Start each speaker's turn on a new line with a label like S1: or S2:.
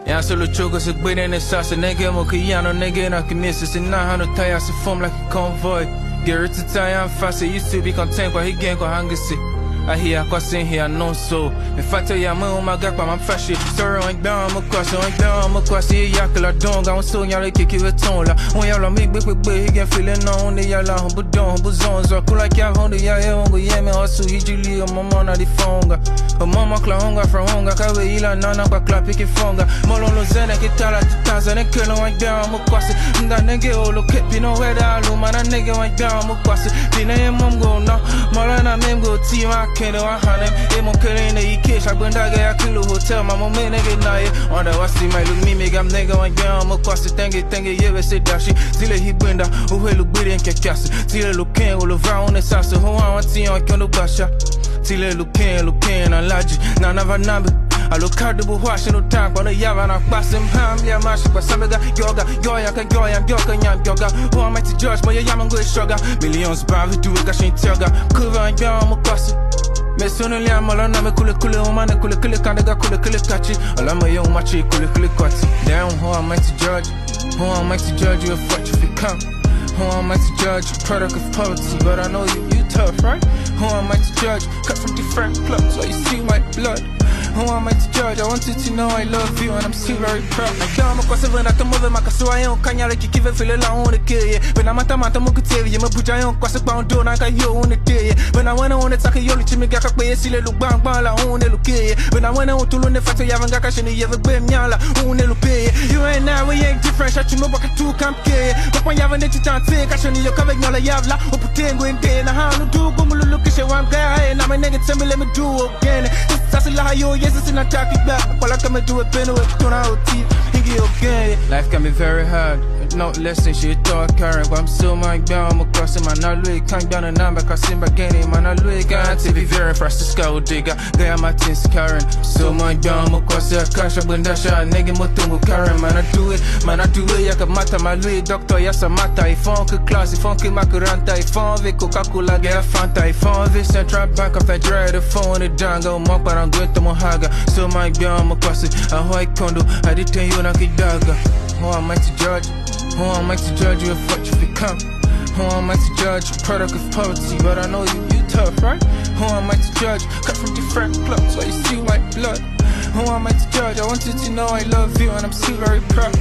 S1: Ja solo choco se bidden in de sasse, nigga mo kiano, nigga na kimisse, se 900 tires se form like a convoy. Get rid to tie and fast, it used to be content, but he gain go hang see. I hear Kwase here, no so. In fact, I am on my gap, I'm fresh. Sorry, I'm down, I'm Kwase, Yakala don't go so y'all kick you a tone. When y'all make big, get feeling on the yalla, but don't, but zones are cool like y'all on the yah, Yemi, also usually a mama on the phone. A mama clownga from Honga, Kawila, Nana, but clap pick it fonga. Molo Zena, get out of 2000 and kill on down, Kwase. That nigga, all kept you know where the Luma, that nigga went down, Kwase. Dina and mom go now, Molana, mem go team. Kendo a hanem, emo kere ne ike Shagbenda ge ya kilo hotel, mama me nege na ye Onda wasi my look me megam nega Angbian Wam Kwase tenge yewe se dashi Zile hibenda, uwe look bidi nke kiasi Zile luken, ulova une sasa Hoa wanti yon kyondo basha Zile luken, alaji Na nava nambi I look hard to be washing no tank on the Yavan, I pass him ham, yeah, mash, but some of the yoga, yoga. Who am I to judge? But yeah, I'm good sugar. Millions bound to do it, I ain't tugger. Cover and young, I'm Kwase. Miss only I'm all on a cool, man, cool, kind of cool, catchy. All I'm a young machi, cool, quatty. Damn, who am I to judge? Who am I to judge you if what if you come? Who am I to judge? Product of poverty, but I know you tough, right? Who am I to judge? Cut from different clubs, so you see my blood. Who am I to judge? I want you to know I love you and I'm still very proud. Angbian Wam Kwase when I come over my castle, I don't kanya like you give a feel like I want to kill you. When I'm at a mukuteri, I'm a buja on Kwase bound door, I got you on the day. When I went on the take you to me, I can pay a silly look bang bang, I own the look here. When I went on to learn the fact you haven't got cash and you ever been yala, own the look here. You ain't now, we ain't different, shut you know, but I two can't care. But when you have an itchy time, take cash and you're covering all the yavla, or pretend going there, and how to do, go look at you, one guy, and I'm a nigga, tell me, let me do again. That's a lie, yes, it's in a talk it back. While I come and do it, Benue, don't know how life can be very hard. Not listen, she thought current, but I'm still my Angbian Wam Kwase, man. I really can't down a number, cause I'm beginning, man. I really can't be very fast to scout digger. Gaya my things current. Still my Angbian Wam Kwase, I cash up when that shot, nigga, Motungo current, man. I do it, I can matter my Louis doctor, yes, I matter. If on class, if on Makuranta, if on Coca-Cola, get a Fanta, if on Central Bank of Nigeria, the phone, the jungle, mock, but I'm good to Mohaga. Still my Angbian Wam Kwase, a white condo, I did tell you, Nakidaga. Who am I to judge? Who am I to judge you if what you become? Who am I to judge? Product of poverty, but I know you tough, right? Who am I to judge? Cut from different clubs, so you see my blood. Who am I to judge? I want you to know I love you and I'm still very proud.